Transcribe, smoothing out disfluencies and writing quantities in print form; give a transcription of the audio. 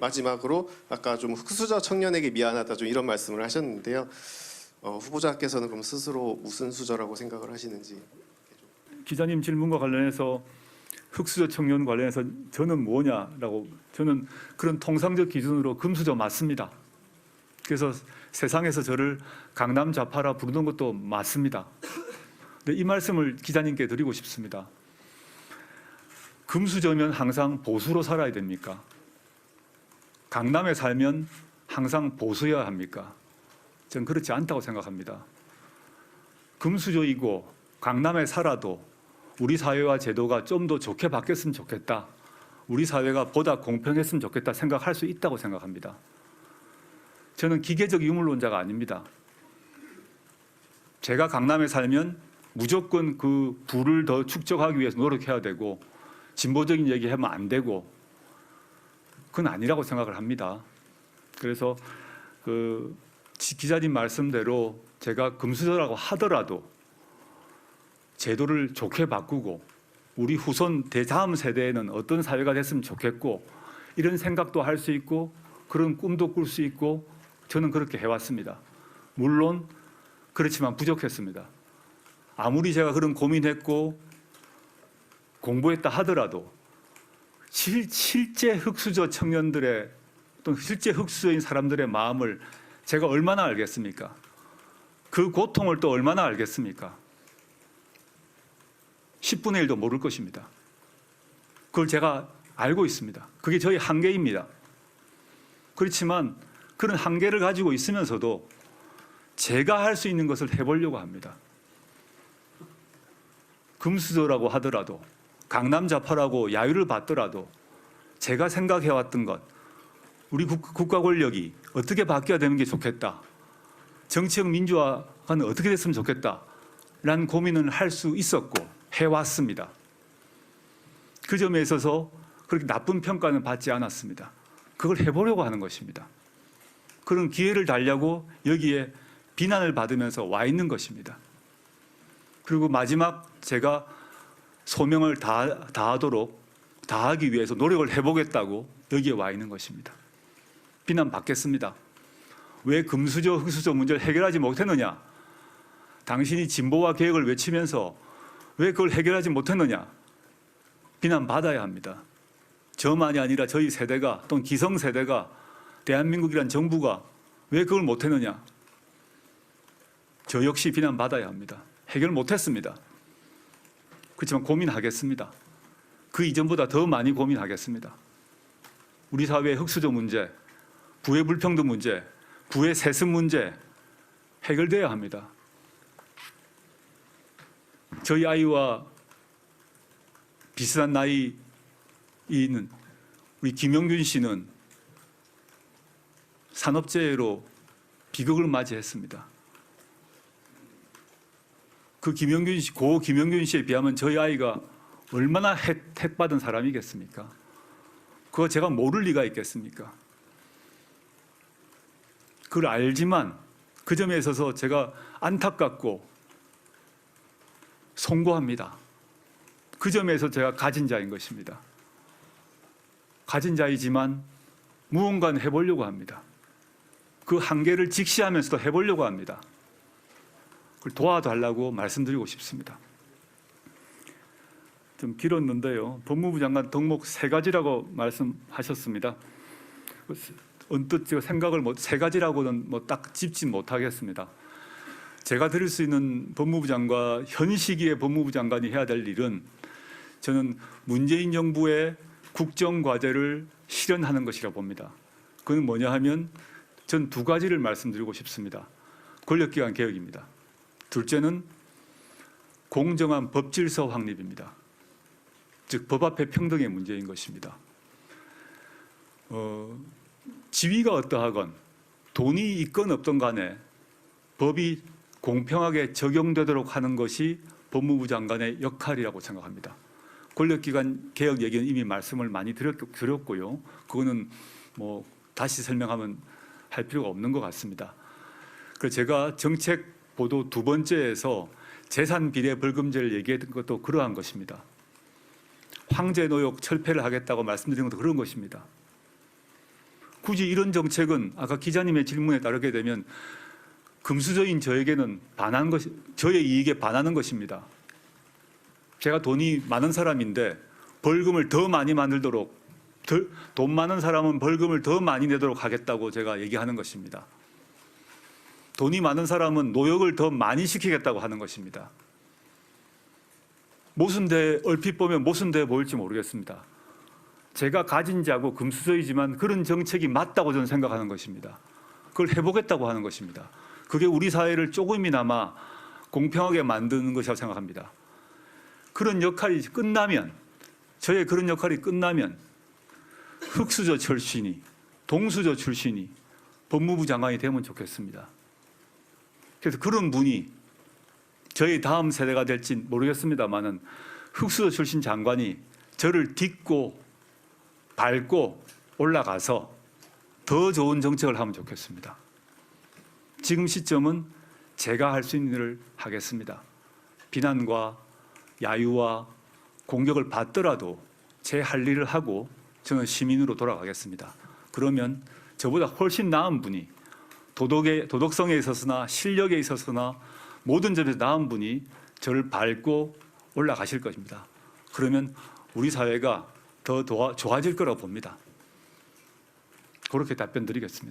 마지막으로 아까 좀 흑수저 청년에게 미안하다 좀 이런 말씀을 하셨는데요. 후보자께서는 그럼 스스로 무슨 수저라고 생각을 하시는지. 기자님 질문과 관련해서 흑수저 청년 관련해서 저는 뭐냐라고, 저는 그런 통상적 기준으로 금수저 맞습니다. 그래서 세상에서 저를 강남 좌파라 부르는 것도 맞습니다. 근데 이 말씀을 기자님께 드리고 싶습니다. 금수저면 항상 보수로 살아야 됩니까? 강남에 살면 항상 보수여야 합니까? 저는 그렇지 않다고 생각합니다. 금수저이고 강남에 살아도 우리 사회와 제도가 좀 더 좋게 바뀌었으면 좋겠다, 우리 사회가 보다 공평했으면 좋겠다 생각할 수 있다고 생각합니다. 저는 기계적 유물론자가 아닙니다. 제가 강남에 살면 무조건 그 부를 더 축적하기 위해서 노력해야 되고 진보적인 얘기하면 안 되고, 그건 아니라고 생각을 합니다. 그래서 그 기자님 말씀대로 제가 금수저라고 하더라도 제도를 좋게 바꾸고 우리 후손 대다음 세대에는 어떤 사회가 됐으면 좋겠고 이런 생각도 할 수 있고 그런 꿈도 꿀 수 있고 저는 그렇게 해왔습니다. 물론 그렇지만 부족했습니다. 아무리 제가 그런 고민했고 공부했다 하더라도 실제 흑수저 청년들의 또는 실제 흑수저인 사람들의 마음을 제가 얼마나 알겠습니까? 그 고통을 또 얼마나 알겠습니까? 10분의 1도 모를 것입니다. 그걸 제가 알고 있습니다. 그게 저희 한계입니다. 그렇지만 그런 한계를 가지고 있으면서도 제가 할 수 있는 것을 해보려고 합니다. 금수저라고 하더라도 강남 좌파라고 야유를 받더라도 제가 생각해왔던 것, 우리 국가 권력이 어떻게 바뀌어야 되는 게 좋겠다, 정치적 민주화는 어떻게 됐으면 좋겠다 라는 고민을 할 수 있었고 해왔습니다. 그 점에 있어서 그렇게 나쁜 평가는 받지 않았습니다. 그걸 해보려고 하는 것입니다. 그런 기회를 달려고 여기에 비난을 받으면서 와 있는 것입니다. 그리고 마지막 제가 소명을 다하기 위해서 노력을 해보겠다고 여기에 와 있는 것입니다. 비난받겠습니다. 왜 금수저, 흑수저 문제를 해결하지 못했느냐? 당신이 진보와 개혁을 외치면서 왜 그걸 해결하지 못했느냐? 비난받아야 합니다. 저만이 아니라 저희 세대가 또는 기성세대가 대한민국이란 정부가 왜 그걸 못했느냐? 저 역시 비난받아야 합니다. 해결 못했습니다. 그렇지만 고민하겠습니다. 그 이전보다 더 많이 고민하겠습니다. 우리 사회의 흑수저 문제, 부의 불평등 문제, 부의 세습 문제 해결돼야 합니다. 저희 아이와 비슷한 나이 있는 우리 김영균 씨는 산업재해로 비극을 맞이했습니다. 그 고 김영균 씨에 비하면 저희 아이가 얼마나 혜택받은 사람이겠습니까? 그거 제가 모를 리가 있겠습니까? 그걸 알지만 그 점에 있어서 제가 안타깝고 송구합니다. 그 점에서 제가 가진 자인 것입니다. 가진 자이지만 무언가는 해보려고 합니다. 그 한계를 직시하면서도 해보려고 합니다. 그걸 도와달라고 말씀드리고 싶습니다. 좀 길었는데요. 법무부 장관 덕목 3가지라고 말씀하셨습니다. 언뜻 제가 생각을 3가지라고는 딱 짚지 못하겠습니다. 제가 드릴 수 있는 법무부 장관, 현 시기의 법무부 장관이 해야 될 일은 저는 문재인 정부의 국정과제를 실현하는 것이라 봅니다. 그건 뭐냐 하면 전 2가지를 말씀드리고 싶습니다. 권력기관 개혁입니다. 둘째는 공정한 법질서 확립입니다. 즉 법 앞에 평등의 문제인 것입니다. 지위가 어떠하건 돈이 있건 없던 간에 법이 공평하게 적용되도록 하는 것이 법무부 장관의 역할이라고 생각합니다. 권력기관 개혁 얘기는 이미 말씀을 많이 드렸고요. 그거는 다시 설명하면 할 필요가 없는 것 같습니다. 그래서 제가 정책 보도 2번째에서 재산 비례 벌금제를 얘기했던 것도 그러한 것입니다. 황제 노역 철폐를 하겠다고 말씀드린 것도 그런 것입니다. 굳이 이런 정책은 아까 기자님의 질문에 따르게 되면 금수저인 저에게는 저의 이익에 반하는 것입니다. 제가 돈이 많은 사람인데 벌금을 더 많이 만들도록, 돈 많은 사람은 벌금을 더 많이 내도록 하겠다고 제가 얘기하는 것입니다. 돈이 많은 사람은 노역을 더 많이 시키겠다고 하는 것입니다. 모순돼, 얼핏 보면 모순돼 보일지 모르겠습니다. 제가 가진 자고 금수저이지만 그런 정책이 맞다고 저는 생각하는 것입니다. 그걸 해보겠다고 하는 것입니다. 그게 우리 사회를 조금이나마 공평하게 만드는 것이라고 생각합니다. 그런 역할이 끝나면, 저의 그런 역할이 끝나면 흑수저 출신이, 동수저 출신이 법무부 장관이 되면 좋겠습니다. 그래서 그런 분이 저희 다음 세대가 될지 모르겠습니다만은 흑수저 출신 장관이 저를 딛고 밟고 올라가서 더 좋은 정책을 하면 좋겠습니다. 지금 시점은 제가 할 수 있는 일을 하겠습니다. 비난과 야유와 공격을 받더라도 제 할 일을 하고 저는 시민으로 돌아가겠습니다. 그러면 저보다 훨씬 나은 분이 도덕성에 있어서나 실력에 있어서나 모든 점에서 나은 분이 저를 밟고 올라가실 것입니다. 그러면 우리 사회가 더 좋아질 거라고 봅니다. 그렇게 답변 드리겠습니다.